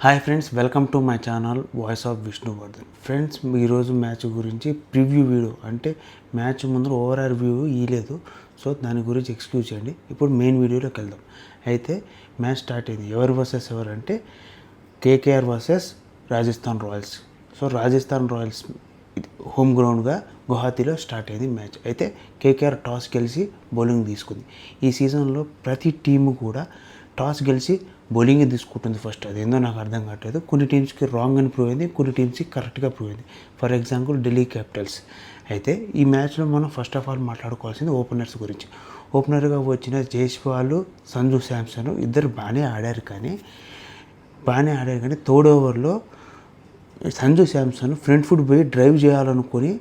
Hi friends, welcome to my channel voice of Vishnuvardhan. Friends, ఈరోజు match గురించి preview video అంటే match ముందు overall view ఇవ్వలేదు, సో దాని గురించి ఎక్స్క్యూజ్ చేయండి. ఇప్పుడు మెయిన్ వీడియోలోకి వెళ్దాం. అయితే మ్యాచ్ స్టార్ట్ అయింది. ఎవరు వర్సెస్ ఎవరు అంటే KKR versus Rajasthan Royals. So Rajasthan Royals home గ్రౌండ్గా గువాహతిలో స్టార్ట్ అయింది మ్యాచ్. అయితే కేకేఆర్ టాస్ గెలిచి బౌలింగ్ తీసుకుంది. ఈ సీజన్లో ప్రతి టీము కూడా టాస్ గెలిచి బౌలింగ్ తీసుకుంటుంది ఫస్ట్. అదేందో నాకు అర్థం కావట్లేదు. కొన్ని టీమ్స్కి రాంగ్ అని ప్రూవ్ అయింది, కొన్ని టీమ్స్కి కరెక్ట్గా ప్రూవ్ అయింది. For example Delhi Capitals. అయితే ఈ మ్యాచ్లో మనం ఫస్ట్ ఆఫ్ ఆల్ మాట్లాడుకోవాల్సింది ఓపెనర్స్ గురించి. ఓపెనర్గా వచ్చిన జైస్వాల్, సంజు శాంసన్ ఇద్దరు బాగానే ఆడారు, కానీ థర్డ్ ఓవర్లో సంజు శాంసన్ ఫ్రంట్ ఫుట్ పోయి డ్రైవ్ చేయాలనుకొని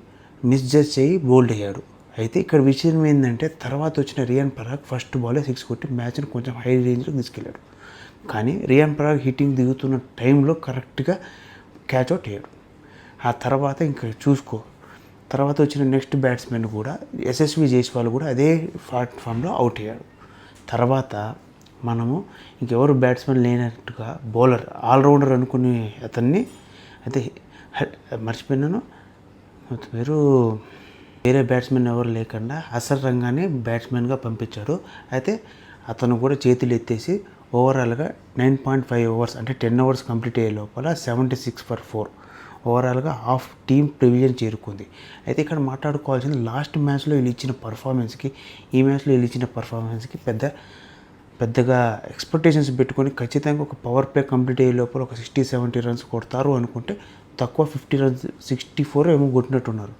మిస్జడ్జ్ చేయి బౌల్డ్ అయ్యాడు. అయితే ఇక్కడ విషయం ఏంటంటే తర్వాత వచ్చిన రియాన్ పరాగ్ ఫస్ట్ బాలే 6 కొట్టి మ్యాచ్ని కొంచెం హై రేంజ్లో తీసుకెళ్ళాడు. కానీ రియాన్ పరాగ్ హిట్టింగ్ దిగుతున్న టైంలో కరెక్ట్గా క్యాచ్ అవుట్ అయ్యాడు. ఆ తర్వాత ఇంకా చూసుకో, తర్వాత వచ్చిన నెక్స్ట్ బ్యాట్స్మెన్ కూడా యశస్వి జైస్వాల్ కూడా అదే ఫామ్లో అవుట్ అయ్యాడు. తర్వాత మనము ఇంకెవరు బ్యాట్స్మెన్ లేనట్టుగా బౌలర్ ఆల్రౌండర్ అనుకునే అతన్ని అయితే మర్చిపోయినాను పేరు, వేరే బ్యాట్స్మెన్ ఎవరు లేకుండా అసర్ రంగాన్ని బ్యాట్స్మెన్గా పంపించాడు. అయితే అతను కూడా చేతులు ఎత్తేసి ఓవరాల్గా 9.5 ఓవర్స్ అంటే 10 ఓవర్స్ కంప్లీట్ అయ్యే లోపల 76 for 4 ఓవరాల్గా హాఫ్ టీమ్ ప్రివిజన్ చేరుకుంది. అయితే ఇక్కడ మాట్లాడుకోవాల్సింది లాస్ట్ మ్యాచ్లో వీళ్ళు ఇచ్చిన పర్ఫార్మెన్స్కి ఈ మ్యాచ్లో వీళ్ళు ఇచ్చిన పర్ఫార్మెన్స్కి పెద్దగా ఎక్స్పెక్టేషన్స్ పెట్టుకొని ఖచ్చితంగా ఒక పవర్ ప్లే కంప్లీట్ అయ్యే లోపల ఒక 60-70 రన్స్ కొడతారు అనుకుంటే తక్కువ 50 రన్స్ 64 ఏమో కొట్టినట్టున్నారు.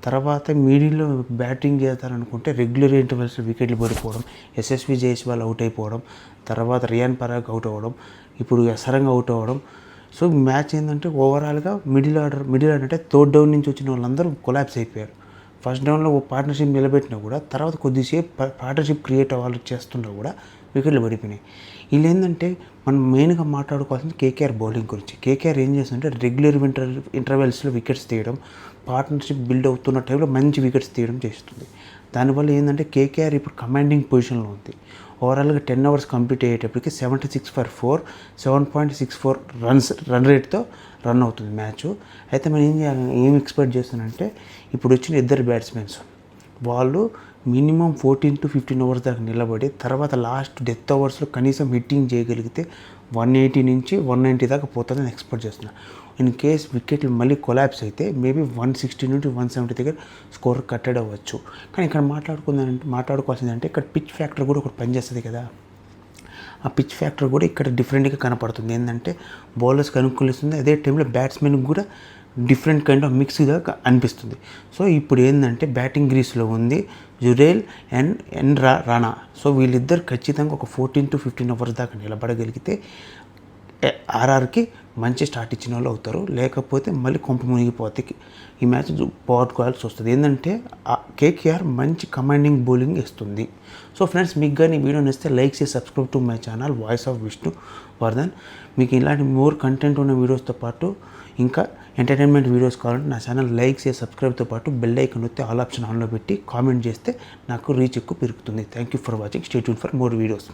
తర్వాత మీడియంలో బ్యాటింగ్ చేస్తారనుకుంటే రెగ్యులర్ ఇంటర్వెల్స్లో వికెట్లు పడిపోవడం, యశస్వి జైస్వాల్ అవుట్ అయిపోవడం, తర్వాత రియాన్ పరాగ్ అవుట్ అవ్వడం, ఇప్పుడు సరంగా అవుట్ అవ్వడం. సో మ్యాచ్ ఏంటంటే ఓవరాల్గా మిడిల్ ఆర్డర్ అంటే థర్డ్ డౌన్ నుంచి వచ్చిన వాళ్ళందరూ కొలాప్స్ అయిపోయారు. ఫస్ట్ డౌన్లో ఓ పార్ట్నర్షిప్ నిలబెట్టినా కూడా తర్వాత కొద్దిసేపు పార్ట్నర్షిప్ క్రియేట్ అవ్వాలి చేస్తున్నా కూడా వికెట్లు పడిపోయినాయి. వీళ్ళు ఏంటంటే మనం మెయిన్గా మాట్లాడుకోవాల్సింది కేకేఆర్ బౌలింగ్ గురించి. కేకేఆర్ ఏం చేస్తుందంటే రెగ్యులర్ ఇంటర్వెల్స్లో వికెట్స్ తీయడం, పార్ట్నర్షిప్ బిల్డ్ అవుతున్న టైంలో మంచి వికెట్స్ తీయడం చేస్తుంది. దానివల్ల ఏంటంటే కేకేఆర్ ఇప్పుడు కమాండింగ్ పొజిషన్లో ఉంది. ఓవరాల్గా 10 ఓవర్స్ కంప్లీట్ అయ్యేటప్పటికి 76 for 4 7.64 రన్ రేట్తో రన్ అవుతుంది మ్యాచ్. అయితే మనం ఏం ఎక్స్పెక్ట్ చేస్తున్నానంటే ఇప్పుడు వచ్చిన ఇద్దరు బ్యాట్స్మెన్స్ వాళ్ళు మినిమం 14 to 15 ఓవర్స్ దాకా నిలబడి తర్వాత లాస్ట్ డెత్ ఓవర్స్లో కనీసం హిట్టింగ్ చేయగలిగితే 180 నుంచి 190 దాకా పోతుందని ఎక్స్పెక్ట్ చేస్తున్నాను. ఇన్ కేస్ వికెట్లు మళ్ళీ కొలాప్స్ అయితే మేబీ 160 నుంచి 170 దగ్గర స్కోర్ కట్టెడ్ అవ్వచ్చు. కానీ ఇక్కడ మాట్లాడుకోవాల్సిందంటే ఇక్కడ పిచ్ ఫ్యాక్టర్ కూడా ఒకటి పనిచేస్తుంది కదా. ఆ పిచ్ ఫ్యాక్టర్ కూడా ఇక్కడ డిఫరెంట్గా కనపడుతుంది. ఏంటంటే బౌలర్స్కి అనుకూలిస్తుంది, అదే టైంలో బ్యాట్స్మెన్కి కూడా డిఫరెంట్ కైండ్ ఆఫ్ మిక్స్గా అనిపిస్తుంది. సో ఇప్పుడు ఏంటంటే బ్యాటింగ్ గ్రీస్లో ఉంది జురేల్ అండ్ రాణా. సో వీళ్ళిద్దరు ఖచ్చితంగా ఒక 14 to 15 ఓవర్స్ దాకా నిలబడగలిగితే ఆర్ఆర్కి మంచి స్టార్ట్ ఇచ్చిన వాళ్ళు అవుతారు. లేకపోతే మళ్ళీ కొంప మునిగిపోతే ఈ మ్యాచ్ పోగొట్టుకోవాల్సి వస్తుంది. ఏంటంటే కేకేఆర్ మంచి కమాండింగ్ బౌలింగ్ ఇస్తుంది. సో ఫ్రెండ్స్, మీకు కానీ వీడియో నచ్చితే లైక్ చేసి subscribe to my channel voice of Vishnuvardhan. మీకు ఇలాంటి మోర్ కంటెంట్ ఉన్న వీడియోస్తో పాటు ఇంకా ఎంటర్టైన్మెంట్ వీడియోస్ కావాలంటే నా ఛానల్ లైక్ చేసి సబ్స్క్రైబ్తో పాటు బెల్ ఐకాన్ వస్తే ఆల్ ఆప్షన్ ఆన్లో పెట్టి కామెంట్ చేస్తే నాకు రీచ్ ఎక్కువ పెరుగుతుంది. Thank you for watching. Stay tune for more videos.